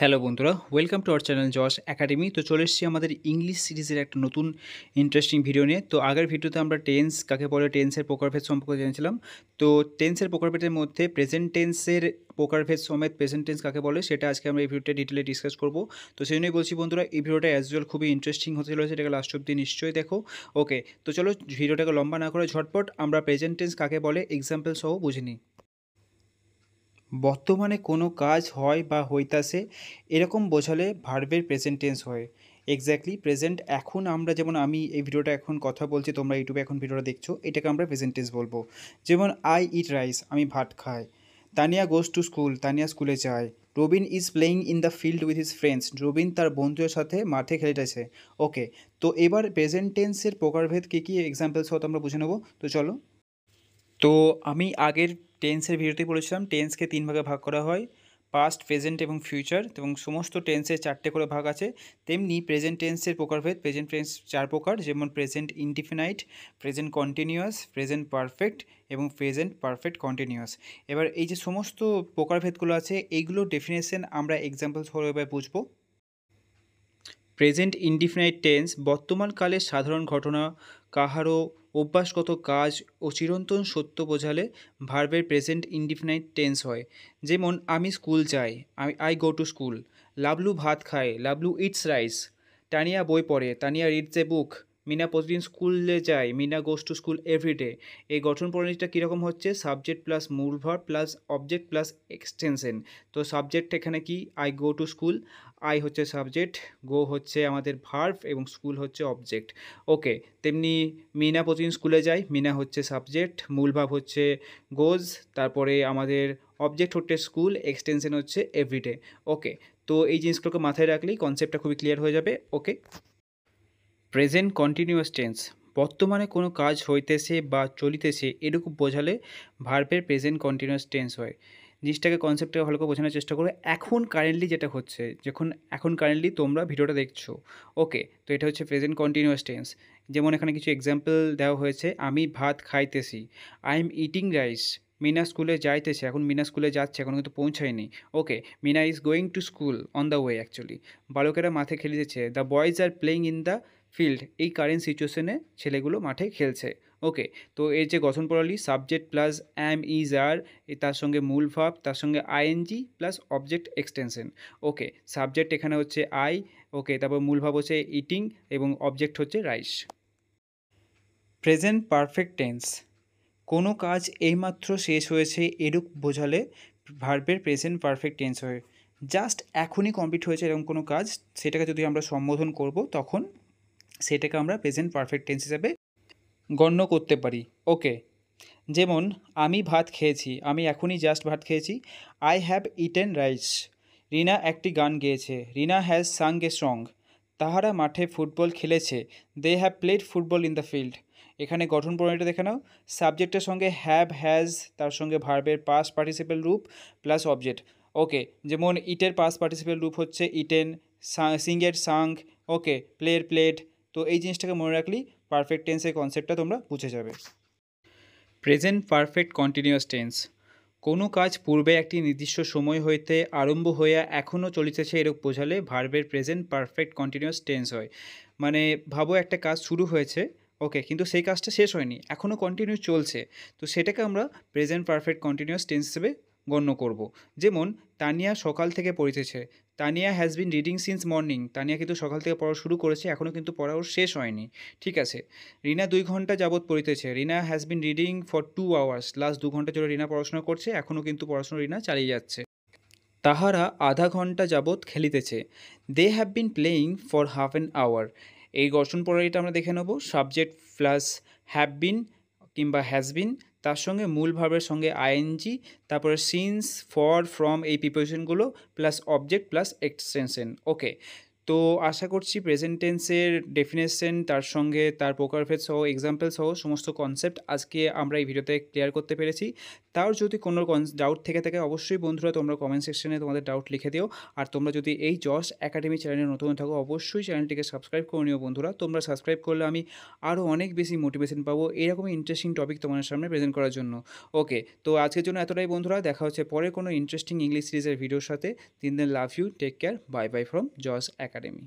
Hello বন্ধুরা, welcome to our channel Yash academy. তো চলে এসেছি আমাদের ইংলিশ সিরিজের একটা নতুন ইন্টারেস্টিং ভিডিও নিয়ে। তো আগের ভিডিওতে আমরা টেন্স কাকে বলে, টেন্সের প্রকারভেদ সম্পর্কে জেনেছিলাম। তো টেন্সের প্রকারভেদের মধ্যে প্রেজেন্ট টেন্সের প্রকারভেদ সমেত প্রেজেন্ট টেন্স কাকে বলে সেটা আজকে আমরা এই ভিডিওতে ডিটেলে ডিসকাস করব। তো সেই জন্যই বলছি বন্ধুরা, এই ভিডিওটা অ্যাজ ইউজুয়াল খুবই ইন্টারেস্টিং হতে চলেছে, এটাকে লাস্ট অব্দি নিশ্চয়ই দেখো। ওকে, তো চলো ভিডিওটাকে লম্বা না করে ঝটপট আমরা প্রেজেন্ট টেন্স কাকে বলে এক্সাম্পল সহ বুঝে নিই। বর্তমানে কোনো কাজ হয় বা হইতাছে এরকম বোঝালে ভার্বের প্রেজেন্ট টেন্স হয়। এক্স্যাক্টলি প্রেজেন্ট, এখন আমরা যেমন আমি এই ভিডিওটা এখন কথা বলছি, তোমরা ইউটিউবে এখন ভিডিওটা দেখছো, এটাকে আমরা প্রেজেন্ট টেন্স বলবো। যেমন আই ইট রাইস, আমি ভাত খাই। Tania goes to school, Tania স্কুলে যায়। Robin is playing in the filled with his friends, Robin তার বন্ধুদের সাথে মাঠে খেলতেছে। ওকে, তো এবার প্রেজেন্ট টেন্সের প্রকারভেদ কী কী এক্সাম্পলস হতো আমরা বুঝে নেবো। তো চলো। তো আমি আগের টেন্সের ভিডিওতেই বলেছিলাম টেন্সকে তিন ভাগে ভাগ করা হয়, পাস্ট, প্রেজেন্ট এবং ফিউচার, এবং সমস্ত টেন্সের চারটে করে ভাগ আছে। তেমনি প্রেজেন্ট টেন্সের প্রকারভেদ, প্রেজেন্ট টেন্স চার প্রকার, যেমন present indefinite, present continuous, present perfect এবং প্রেজেন্ট পারফেক্ট কন্টিনিউয়াস। এবার এই যে সমস্ত প্রকারভেদগুলো আছে এইগুলোর ডেফিনেশন আমরা এক্সাম্পল সহ এবার বুঝবো। প্রেজেন্ট ইনডিফিনাইট টেন্স বর্তমানকালের সাধারণ ঘটনা, কাহারও অভ্যাসগত কাজ ও চিরন্তন সত্য বোঝালে ভার্বের প্রেজেন্ট ইনডিফিনাইট টেন্স হয়। যেমন আমি স্কুল যাই, I go to school. Lablu ভাত খায়, লাবলু ইটস রাইস। তানিয়া বই পড়ে, Tania reads a book. Mina প্রতিদিন স্কুলে যায়, Mina goes to school everyday. এই গঠন প্রণালীটা কীরকম হচ্ছে? সাবজেক্ট প্লাস মূল verb plus object plus extension. তো সাবজেক্ট এখানে কি? I go to school, I হচ্ছে সাবজেক্ট, গো হচ্ছে আমাদের ভার্ব এবং স্কুল হচ্ছে অবজেক্ট। ওকে, তেমনি মিনা প্রতিদিন স্কুলে যায়, মিনা হচ্ছে সাবজেক্ট, মূল ভাব হচ্ছে গোজ, তারপরে আমাদের অবজেক্ট হচ্ছে স্কুল, এক্সটেনশন হচ্ছে এভরিডে। ওকে, তো এই জিনিসগুলোকে মাথায় রাখলেই কনসেপ্টটা খুবই ক্লিয়ার হয়ে যাবে। ওকে, প্রেজেন্ট কন্টিনিউয়াস টেন্স বর্তমানে কোনো কাজ হইতেছে বা চলিতেছে এরকম বোঝালে ভার্বের প্রেজেন্ট কন্টিনিউয়াস টেন্স হয়। জিনিসটাকে কনসেপ্টটাকে ভালো করে বোঝানোর চেষ্টা করো। এখন কারেন্টলি যেটা হচ্ছে, যখন এখন কারেন্টলি তোমরা ভিডিওটা দেখছো, ওকে, তো এটা হচ্ছে প্রেজেন্ট কন্টিনিউয়াস টেন্স। যেমন এখানে কিছু এক্সাম্পল দেওয়া হয়েছে, আমি ভাত খাইতেছি, I am eating rice. Mina স্কুলে যাইতেছে, এখন মিনা স্কুলে যাচ্ছে, এখন কিন্তু পৌঁছায়নি। Okay, Mina is going to school, on the way actually. বালকেরা মাঠে খেলিতেছে, the boys are playing in the field. এই কারেন্ট সিচুয়েশনে ছেলেগুলো মাঠে খেলছে। ওকে, তো এর যে গঠন প্রণালী, সাবজেক্ট প্লাস অ্যাম ইজ আর, তার সঙ্গে মূল ভাব, তার সঙ্গে আইএনজি প্লাস অবজেক্ট এক্সটেনশন। ওকে, সাবজেক্ট এখানে হচ্ছে আই, ওকে, তারপর মূল ভাব হচ্ছে ইটিং এবং অবজেক্ট হচ্ছে রাইস। প্রেজেন্ট পারফেক্ট টেন্স কোনো কাজ এইমাত্র শেষ হয়েছে এরূপ বোঝালে ভার্বের প্রেজেন্ট পারফেক্ট টেন্স হয়। জাস্ট এখনই কমপ্লিট হয়েছে এরকম কোনো কাজ, সেটাকে যদি আমরা সম্বোধন করব তখন সেটাকে আমরা প্রেজেন্ট পারফেক্ট টেন্স হিসাবে গণ্য করতে পারি। ওকে, যেমন আমি ভাত খেয়েছি, আমি এখনই জাস্ট ভাত খেয়েছি। I have eaten rice. Rina একটি গান গেয়েছে, রিনা হ্যাজ সাং এ সং। তাহারা মাঠে ফুটবল খেলেছে, they have played football in the field. এখানে গঠন প্রণালীটা দেখে নাও, সাবজেক্টের সঙ্গে হ্যাভ, হ্যাজ, তার সঙ্গে ভার্বের পাস্ট পার্টিসিপেল রূপ প্লাস অবজেক্ট। ওকে, যেমন ইটের পাস্ট পার্টিসিপেল রূপ হচ্ছে ইটেন, সিংয়ের সাং, ওকে, প্লের প্লেড। তো এই জিনিসটাকে মনে রাখলেই পারফেক্ট টেন্সের কনসেপ্টটা তোমরা বুঝে যাবে। প্রেজেন্ট পারফেক্ট কন্টিনিউয়াস টেন্স কোনো কাজ পূর্বে একটি নির্দিষ্ট সময় হইতে আরম্ভ হইয়া এখনও চলিতেছে এরূপ বোঝালে ভার্বের প্রেজেন্ট পারফেক্ট কন্টিনিউয়াস টেন্স হয়। মানে ভাবো একটা কাজ শুরু হয়েছে, ওকে, কিন্তু সেই কাজটা শেষ হয়নি, এখনও কন্টিনিউ চলছে, তো সেটাকে আমরা প্রেজেন্ট পারফেক্ট কন্টিনিউয়াস টেন্স হিসেবে গণ্য করব। যেমন তানিয়া সকাল থেকে পড়িতেছে, Tania has been reading since morning. Tania কিন্তু সকাল থেকে পড়া শুরু করেছে, এখনও কিন্তু পড়া ওর শেষ হয়নি। ঠিক আছে, রিনা 2 ঘন্টা যাবৎ পড়িতেছে, Rina has been reading for 2 hours. Last 2 ঘন্টা ধরে রিনা পড়াশোনা করছে, এখনও কিন্তু পড়াশোনা রিনা চালিয়ে যাচ্ছে। তাহারা আধা ঘন্টা যাবৎ খেলিতেছে, they have been playing for half an hour. এই গঠন প্রণালীটা আমরা দেখে নেব, সাবজেক্ট প্লাস হ্যাভ বিন কিংবা হ্যাজ বিন, তার সঙ্গে মূল ভার্বের সঙ্গে আইএনজি, তারপরে সিন্স, ফর, ফ্রম, এই প্রিপোজিশনগুলো প্লাস অবজেক্ট প্লাস এক্সটেনশন। ওকে, তো আশা করছি প্রেজেন্ট টেন্সের ডেফিনেশন তার সঙ্গে তার প্রকার ভেদ সহ এক্সাম্পল সহ সমস্ত কনসেপ্ট আজকে আমরা এই ভিডিওতে ক্লিয়ার করতে পেরেছি। তাও যদি কোনো ডাউট থেকে থাকে অবশ্যই বন্ধুরা তোমরা কমেন্ট সেকশনে তোমাদের ডাউট লিখে দিও। আর তোমরা যদি এই যশ একাডেমি চ্যানেলে নতুন থাকো অবশ্যই চ্যানেলটিকে সাবস্ক্রাইব করে নিও বন্ধুরা। তোমরা সাবস্ক্রাইব করলে আমি আরও অনেক বেশি মোটিভেশন পাবো এরকমই ইন্টারেস্টিং টপিক তোমাদের সামনে প্রেজেন্ট করার জন্য। ওকে, তো আজকের জন্য এতটাই বন্ধুরা, দেখা হচ্ছে পরে কোনো ইন্টারেস্টিং ইংলিশ সিরিজের ভিডিওর সাথে। তিন দিন love you, take care, bye bye from Yash academy.